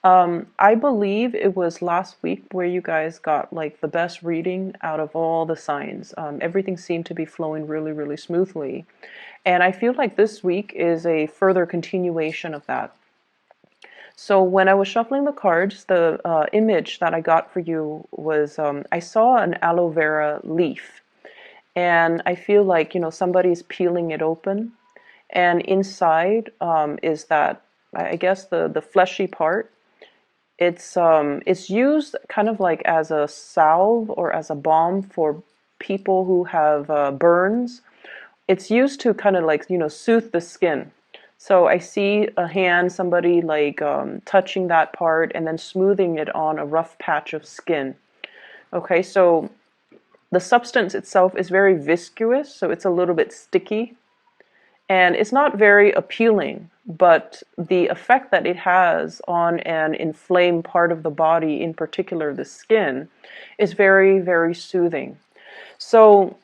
I believe it was last week where you guys got like the best reading out of all the signs. Everything seemed to be flowing really, really smoothly. And I feel like this week is a further continuation of that. So when I was shuffling the cards, the image that I got for you was I saw an aloe vera leaf. And I feel like, somebody's peeling it open. And inside is that, I guess, the fleshy part. It's used kind of like as a salve or as a balm for people who have burns. It's used to kind of like, soothe the skin. So I see a hand, somebody like touching that part and then smoothing it on a rough patch of skin. Okay, so the substance itself is very viscous, so it's a little bit sticky. And it's not very appealing, but the effect that it has on an inflamed part of the body, in particular the skin, is very, very soothing. So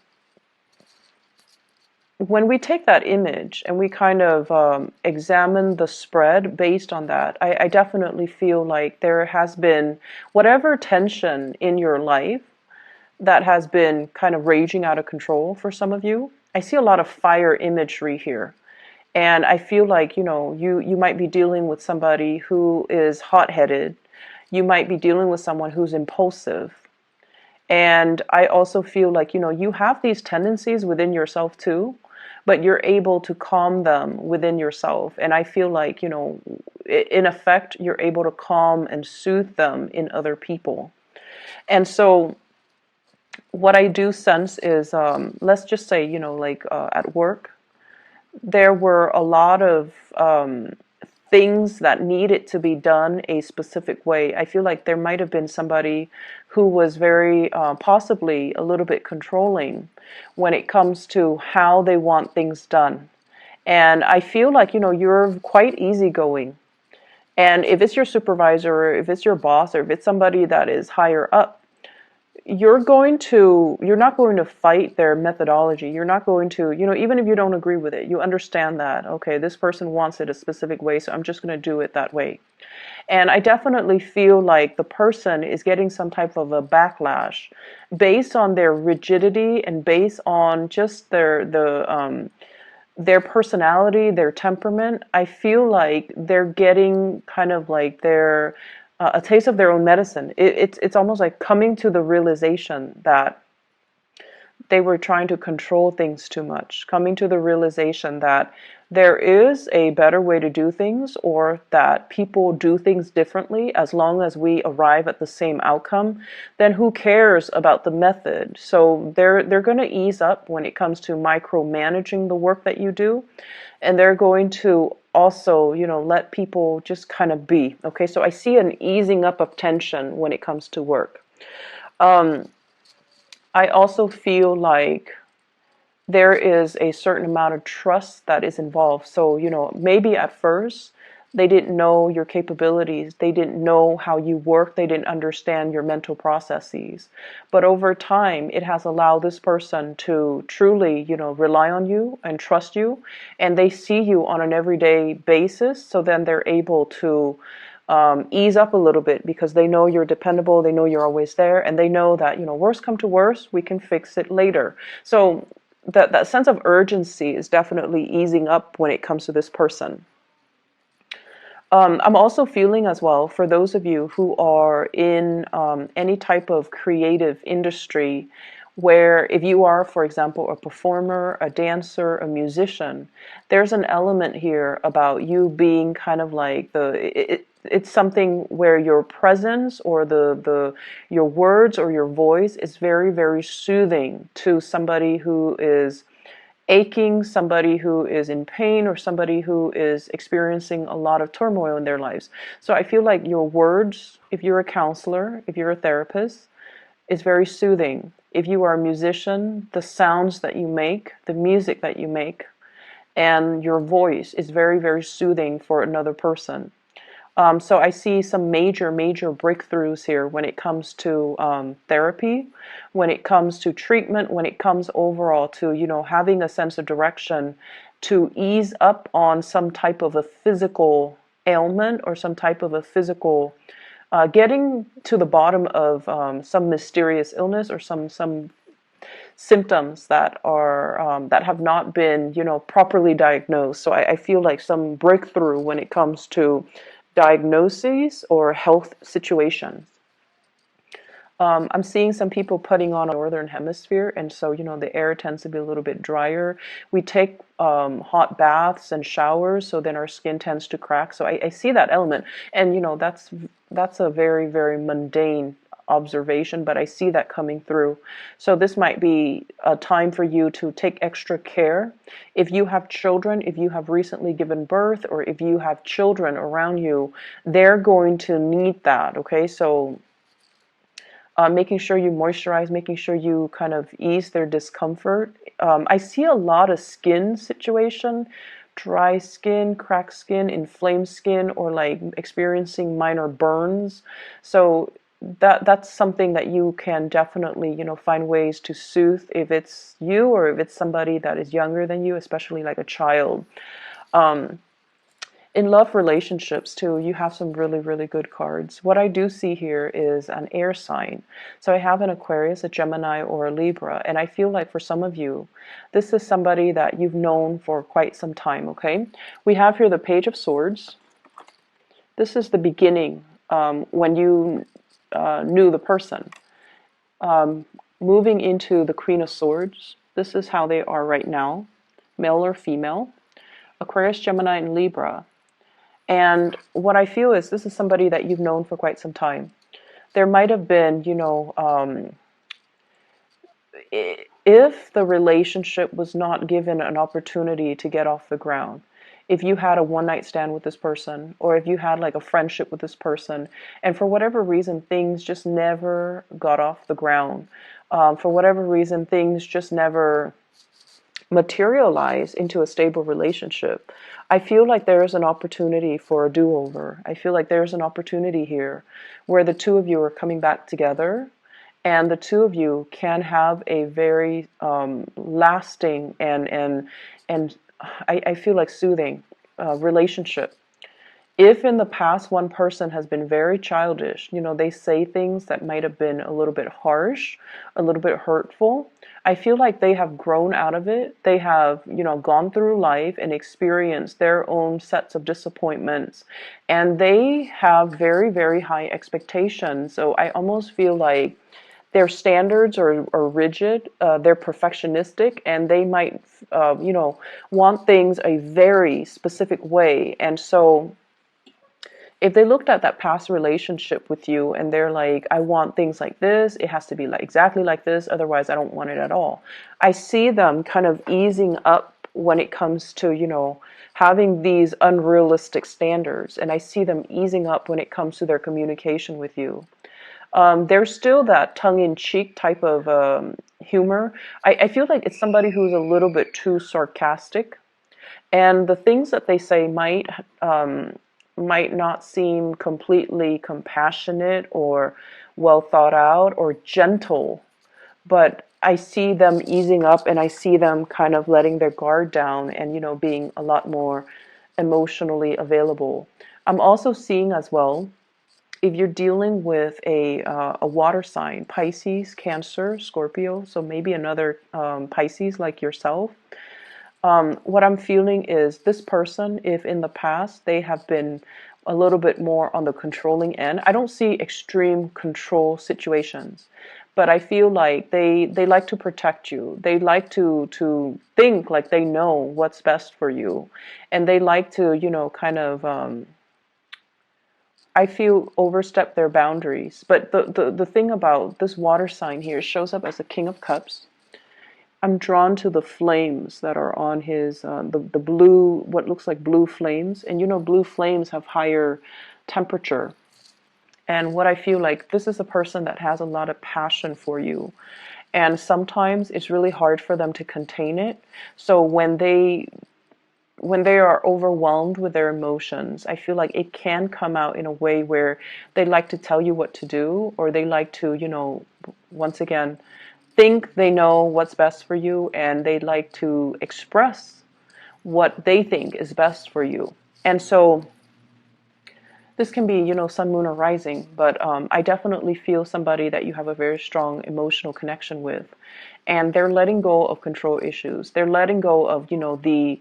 when we take that image and we kind of examine the spread based on that, I definitely feel like there has been whatever tension in your life that has been kind of raging out of control for some of you. I see a lot of fire imagery here. And I feel like, you might be dealing with somebody who is hot-headed. You might be dealing with someone who's impulsive. And I also feel like, you have these tendencies within yourself too, but you're able to calm them within yourself. And I feel like, in effect, you're able to calm and soothe them in other people. And so what I do sense is, let's just say, at work, there were a lot of things that needed to be done a specific way. I feel like there might have been somebody who was very possibly a little bit controlling when it comes to how they want things done. And I feel like, you're quite easygoing. And if it's your supervisor, or if it's your boss, or if it's somebody that is higher up, you're not going to fight their methodology. You're not going to, even if you don't agree with it, you understand that, okay, this person wants it a specific way, so I'm just going to do it that way. And I definitely feel like the person is getting some type of a backlash based on their rigidity and based on just their personality, their temperament. I feel like they're getting kind of like their a taste of their own medicine. It's almost like coming to the realization that they were trying to control things too much, coming to the realization that there is a better way to do things, or that people do things differently. As long as we arrive at the same outcome, then who cares about the method? So they're going to ease up when it comes to micromanaging the work that you do, and they're going to also, let people just kind of be. Okay, so I see an easing up of tension when it comes to work. I also feel like there is a certain amount of trust that is involved. So, maybe at first they didn't know your capabilities. They didn't know how you work. They didn't understand your mental processes. But over time, it has allowed this person to truly, rely on you and trust you. And they see you on an everyday basis. So then they're able to ease up a little bit because they know you're dependable. They know you're always there. And they know that, worst come to worst, we can fix it later. So that sense of urgency is definitely easing up when it comes to this person. I'm also feeling as well, for those of you who are in any type of creative industry, where if you are, for example, a performer, a dancer, a musician, there's an element here about you being kind of like it's something where your presence or your words or your voice is very, very soothing to somebody who is aching, somebody who is in pain, or somebody who is experiencing a lot of turmoil in their lives. So I feel like your words, if you're a counselor, if you're a therapist, is very soothing. If you are a musician, the sounds that you make, the music that you make, and your voice is very, very soothing for another person. So I see some major, major breakthroughs here when it comes to therapy, when it comes to treatment, when it comes overall to, having a sense of direction to ease up on some type of a physical ailment or some type of a physical, getting to the bottom of some mysterious illness or some symptoms that are that have not been, properly diagnosed. So I feel like some breakthrough when it comes to diagnoses or health situations. I'm seeing some people putting on a northern hemisphere, and so the air tends to be a little bit drier. We take hot baths and showers, so then our skin tends to crack. So I see that element, and that's a very, very mundane observation, but I see that coming through. So this might be a time for you to take extra care. If you have children, if you have recently given birth, or if you have children around you, they're going to need that. Okay, so making sure you moisturize, making sure you kind of ease their discomfort. I see a lot of skin situation, dry skin, cracked skin, inflamed skin, or like experiencing minor burns. So that's something that you can definitely, find ways to soothe if it's you or if it's somebody that is younger than you, especially like a child. In love relationships too, you have some really, really good cards. What I do see here is an air sign. So I have an Aquarius, a Gemini, or a Libra. And I feel like for some of you, this is somebody that you've known for quite some time, okay? We have here the Page of Swords. This is the beginning, when you knew the person. Moving into the Queen of Swords. This is how they are right now, male or female. Aquarius, Gemini, and Libra. And what I feel is this is somebody that you've known for quite some time. There might have been, if the relationship was not given an opportunity to get off the ground, if you had a one-night stand with this person, or if you had like a friendship with this person, and for whatever reason, things just never got off the ground. For whatever reason, things just never materialize into a stable relationship. I feel like there is an opportunity for a do-over. I feel like there's an opportunity here where the two of you are coming back together, and the two of you can have a very lasting and I feel like soothing relationship. If in the past one person has been very childish, they say things that might have been a little bit harsh, a little bit hurtful, I feel like they have grown out of it. They have, gone through life and experienced their own sets of disappointments, and they have very, very high expectations. So I almost feel like their standards are rigid, they're perfectionistic, and they might, want things a very specific way. And so if they looked at that past relationship with you and they're like, I want things like this, it has to be like exactly like this, otherwise I don't want it at all. I see them kind of easing up when it comes to, having these unrealistic standards. And I see them easing up when it comes to their communication with you. There's still that tongue-in-cheek type of humor. I feel like it's somebody who's a little bit too sarcastic. And the things that they say might not seem completely compassionate or well thought out or gentle, but I see them easing up, and I see them kind of letting their guard down and, being a lot more emotionally available. I'm also seeing as well, if you're dealing with a water sign, Pisces, Cancer, Scorpio, so maybe another Pisces like yourself, what I'm feeling is this person, if in the past they have been a little bit more on the controlling end, I don't see extreme control situations, but I feel like they like to protect you. They like to think like they know what's best for you. And they like to, kind of, I feel, overstep their boundaries. But the thing about this water sign here shows up as the King of Cups. I'm drawn to the flames that are on his, the blue, what looks like blue flames. And blue flames have higher temperature. And what I feel like, this is a person that has a lot of passion for you. And sometimes it's really hard for them to contain it. So when they are overwhelmed with their emotions, I feel like it can come out in a way where they like to tell you what to do, or they like to, once again, think they know what's best for you, and they like to express what they think is best for you. And so This can be, sun, moon, or rising, but I definitely feel somebody that you have a very strong emotional connection with. And they're letting go of control issues. They're letting go of, the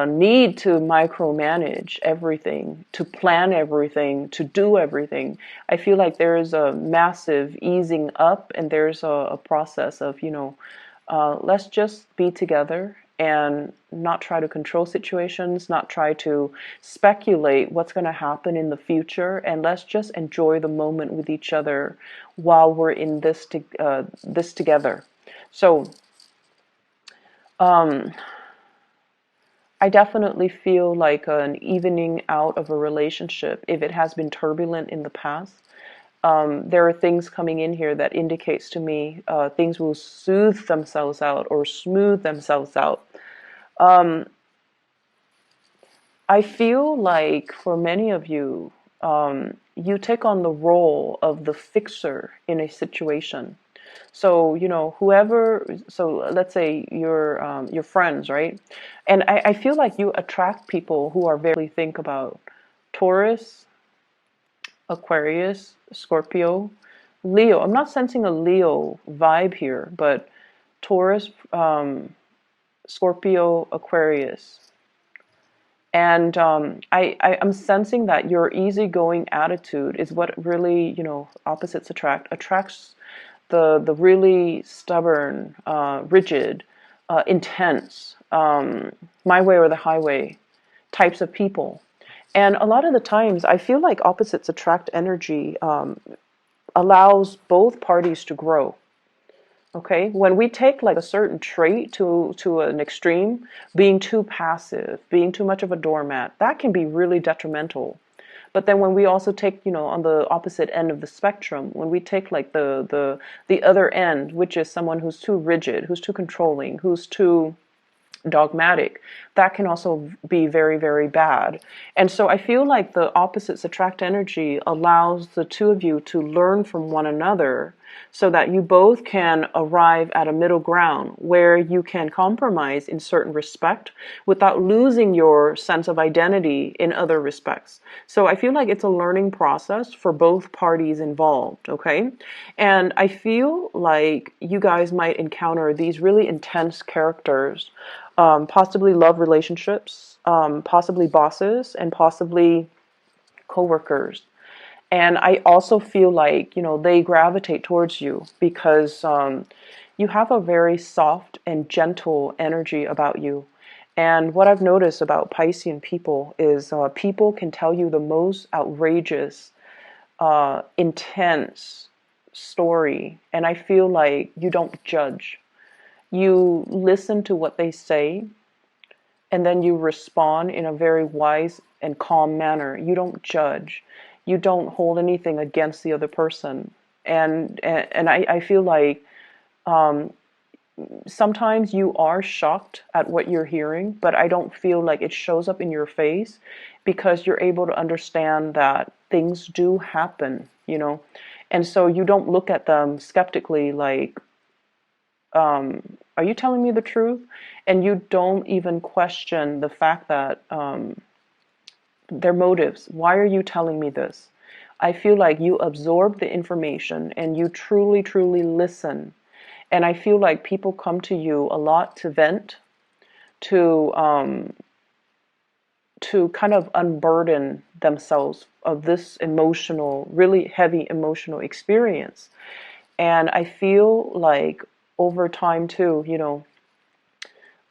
need to micromanage everything, to plan everything, to do everything. I feel like there is a massive easing up, and there's a process of, let's just be together and not try to control situations, not try to speculate what's going to happen in the future, and let's just enjoy the moment with each other while we're in this together. So, um, I definitely feel like an evening out of a relationship if it has been turbulent in the past. There are things coming in here that indicates to me things will soothe themselves out or smooth themselves out. Um, I feel like for many of you, you take on the role of the fixer in a situation. So, whoever, so let's say your friends, right? And I feel like you attract people who are very, think about Taurus, Aquarius, Scorpio, Leo. I'm not sensing a Leo vibe here, but Taurus, Scorpio, Aquarius. And I'm sensing that your easygoing attitude is what really, opposites attracts the really stubborn, rigid, intense, my way or the highway types of people. And a lot of the times, I feel like opposites attract energy allows both parties to grow. Okay, when we take like a certain trait to an extreme, being too passive, being too much of a doormat, that can be really detrimental. But then when we also take, on the opposite end of the spectrum, when we take like the other end, which is someone who's too rigid, who's too controlling, who's too dogmatic, that can also be very, very bad. And so I feel like the opposites attract energy allows the two of you to learn from one another so that you both can arrive at a middle ground where you can compromise in certain respect without losing your sense of identity in other respects. So I feel like it's a learning process for both parties involved, okay? And I feel like you guys might encounter these really intense characters, possibly love relationships, possibly bosses, and possibly coworkers. And I also feel like, they gravitate towards you because you have a very soft and gentle energy about you. And what I've noticed about Piscean people is people can tell you the most outrageous, intense story. And I feel like you don't judge. You listen to what they say, and then you respond in a very wise and calm manner. You don't judge. You don't hold anything against the other person. And I feel like sometimes you are shocked at what you're hearing, but I don't feel like it shows up in your face because you're able to understand that things do happen. And so you don't look at them skeptically like, are you telling me the truth? And you don't even question the fact that their motives. Why are you telling me this? I feel like you absorb the information and you truly, truly listen. And I feel like people come to you a lot to vent, to kind of unburden themselves of this emotional, really heavy emotional experience. And I feel like over time too, you know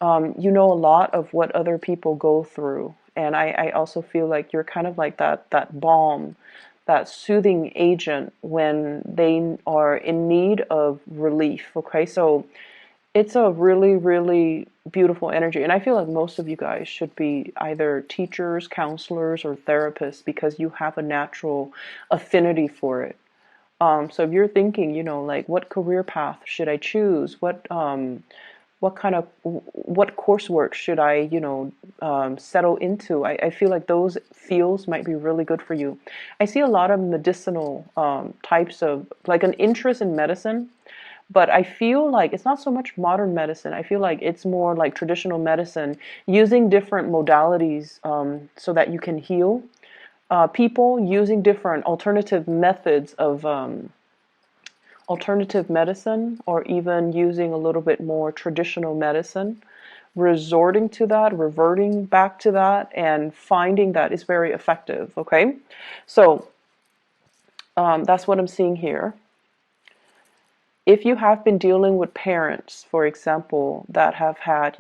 a lot of what other people go through. And I also feel like you're kind of like that balm, that soothing agent when they are in need of relief. Okay, so it's a really, really beautiful energy. And I feel like most of you guys should be either teachers, counselors, or therapists because you have a natural affinity for it. So if you're thinking, like what career path should I choose? What coursework should I, settle into? I feel like those fields might be really good for you. I see a lot of medicinal types of, like an interest in medicine, but I feel like it's not so much modern medicine. I feel like it's more like traditional medicine, using different modalities so that you can heal. People using different alternative methods of alternative medicine, or even using a little bit more traditional medicine, resorting to that, reverting back to that, and finding that is very effective. Okay, so that's what I'm seeing here. If you have been dealing with parents, for example, that have had,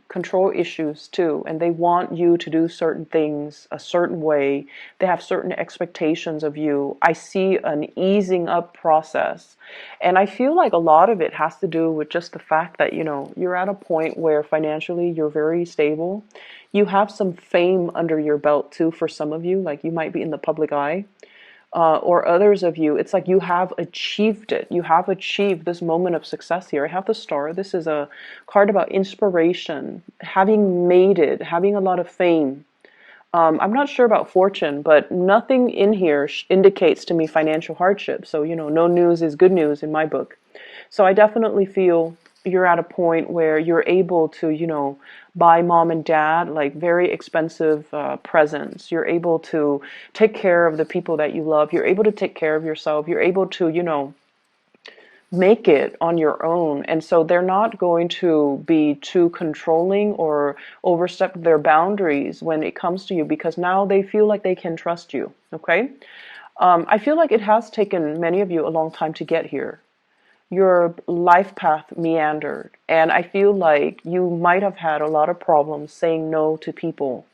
control issues too, and they want you to do certain things a certain way. They have certain expectations of you. I see an easing up process. And I feel like a lot of it has to do with just the fact that, you're at a point where financially you're very stable. You have some fame under your belt too for some of you, like you might be in the public eye. Or others of you, it's like you have achieved it. You have achieved this moment of success here. I have the star. This is a card about inspiration, having made it, having a lot of fame. I'm not sure about fortune, but nothing in here indicates to me financial hardship. So, no news is good news in my book. So I definitely feel you're at a point where you're able to, buy mom and dad like very expensive presents. You're able to take care of the people that you love. You're able to take care of yourself. You're able to, make it on your own. And so they're not going to be too controlling or overstep their boundaries when it comes to you, because now they feel like they can trust you. Okay. I feel like it has taken many of you a long time to get here. Your life path meandered, and I feel like you might have had a lot of problems saying no to people.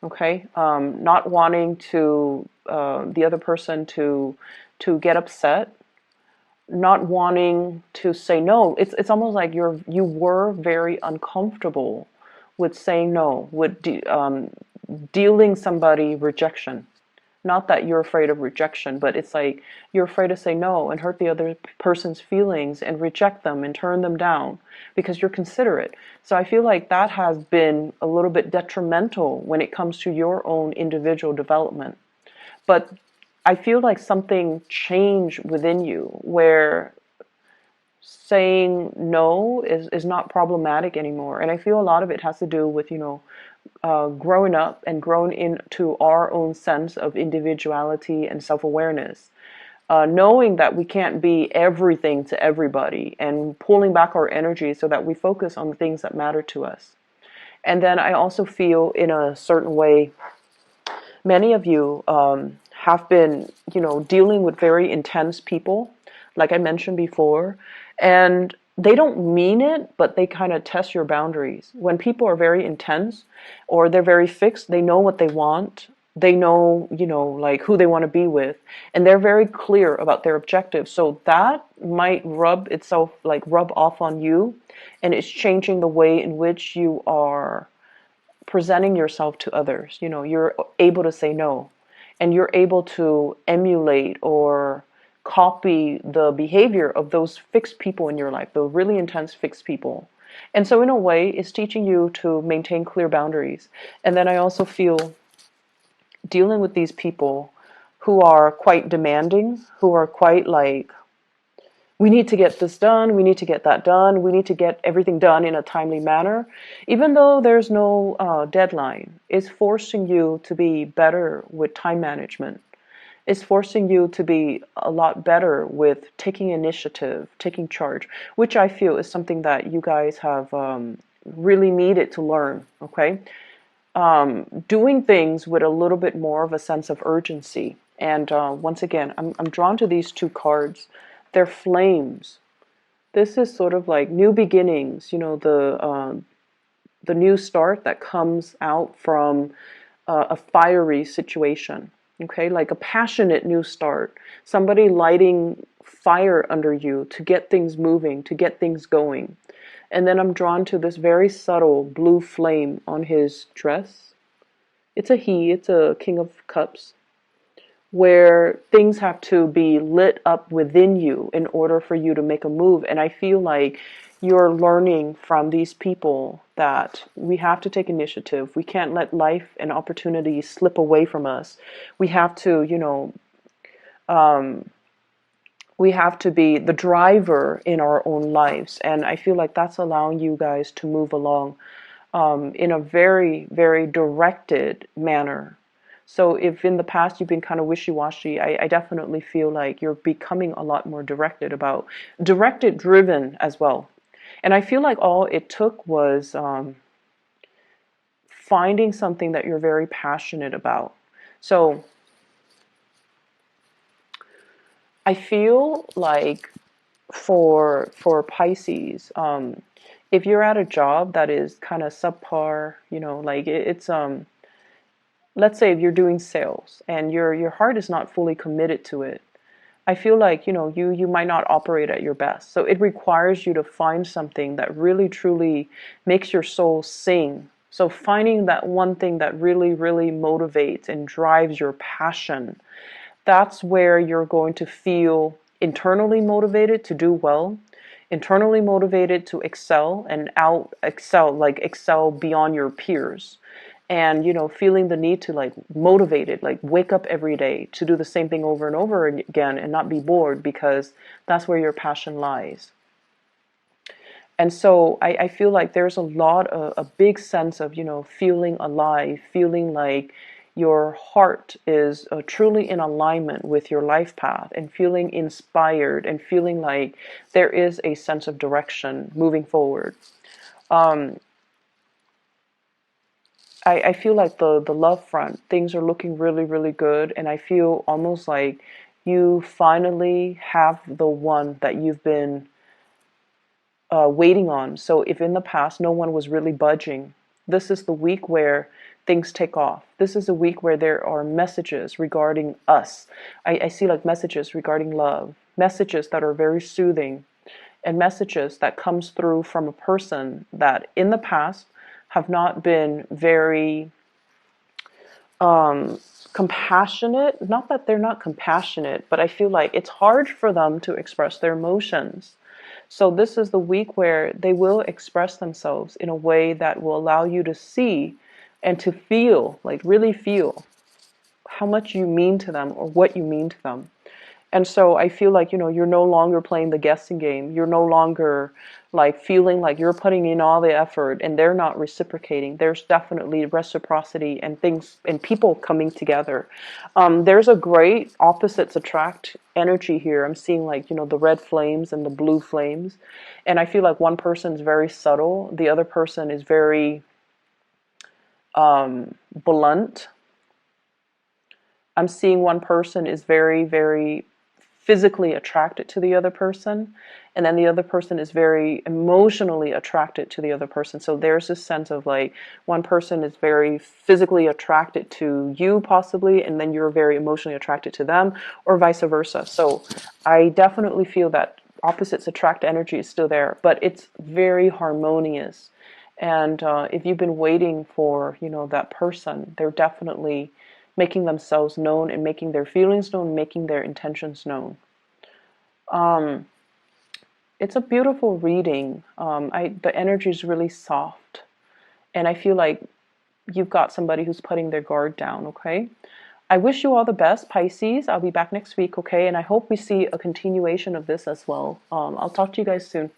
Okay, not wanting to the other person to get upset, not wanting to say no. It's almost like you were very uncomfortable with saying no, with dealing somebody rejection. Not that you're afraid of rejection, but it's like you're afraid to say no and hurt the other person's feelings and reject them and turn them down because you're considerate. So I feel like that has been a little bit detrimental when it comes to your own individual development. But I feel like something changed within you where saying no is not problematic anymore. And I feel a lot of it has to do with, growing up and growing into our own sense of individuality and self-awareness. Knowing that we can't be everything to everybody and pulling back our energy so that we focus on the things that matter to us. And then I also feel in a certain way, many of you have been, dealing with very intense people, like I mentioned before, and they don't mean it, but they kind of test your boundaries. When people are very intense or they're very fixed, they know what they want. They know, like who they want to be with, and they're very clear about their objectives. So that might rub off on you, and it's changing the way in which you are presenting yourself to others. You're able to say no, and you're able to emulate or copy the behavior of those fixed people in your life, the really intense fixed people. And so in a way, it's teaching you to maintain clear boundaries. And then I also feel dealing with these people who are quite demanding, who are quite like, we need to get this done, we need to get that done, we need to get everything done in a timely manner, even though there's no deadline, is forcing you to be better with time management. It's forcing you to be a lot better with taking initiative, taking charge, which I feel is something that you guys have really needed to learn, okay? Doing things with a little bit more of a sense of urgency. And once again, I'm drawn to these two cards. They're flames. This is sort of like new beginnings, the new start that comes out from a fiery situation. Okay, like a passionate new start. Somebody lighting fire under you to get things moving, to get things going. And then I'm drawn to this very subtle blue flame on his dress. It's a King of Cups, where things have to be lit up within you in order for you to make a move. And I feel like you're learning from these people that we have to take initiative. We can't let life and opportunities slip away from us. We have to, we have to be the driver in our own lives. And I feel like that's allowing you guys to move along in a very, very directed manner. So if in the past you've been kind of wishy-washy, I definitely feel like you're becoming a lot more directed, driven as well. And I feel like all it took was finding something that you're very passionate about. So I feel like for Pisces, if you're at a job that is kind of subpar, like it's let's say if you're doing sales and your heart is not fully committed to it, I feel like, you might not operate at your best. So it requires you to find something that really truly makes your soul sing. So finding that one thing that really, really motivates and drives your passion, that's where you're going to feel internally motivated to do well, internally motivated to excel and out excel, like excel beyond your peers. And feeling the need to like motivated, like wake up every day to do the same thing over and over again and not be bored, because that's where your passion lies. And so I feel like there's a big sense of, feeling alive, feeling like your heart is truly in alignment with your life path, and feeling inspired, and feeling like there is a sense of direction moving forward. I feel like the love front, things are looking really, really good. And I feel almost like you finally have the one that you've been waiting on. So if in the past no one was really budging, this is the week where things take off. This is a week where there are messages regarding us. I see like messages regarding love, messages that are very soothing, and messages that comes through from a person that in the past have not been very compassionate. Not that they're not compassionate, but I feel like it's hard for them to express their emotions. So this is the week where they will express themselves in a way that will allow you to see and to feel, like really feel how much you mean to them or what you mean to them. And so I feel like, you're no longer playing the guessing game. You're no longer like feeling like you're putting in all the effort and they're not reciprocating. There's definitely reciprocity and things and people coming together. There's a great opposites attract energy here. I'm seeing like, the red flames and the blue flames. And I feel like one person is very subtle. The other person is very blunt. I'm seeing one person is very, very physically attracted to the other person, and then the other person is very emotionally attracted to the other person. So there's this sense of like one person is very physically attracted to you possibly, and then you're very emotionally attracted to them, or vice versa. So I definitely feel that opposites attract energy is still there, but it's very harmonious. And if you've been waiting for, that person, they're definitely making themselves known and making their feelings known, making their intentions known. It's a beautiful reading. The energy is really soft, and I feel like you've got somebody who's putting their guard down. Okay, I wish you all the best, Pisces. I'll be back next week. Okay, and I hope we see a continuation of this as well. I'll talk to you guys soon.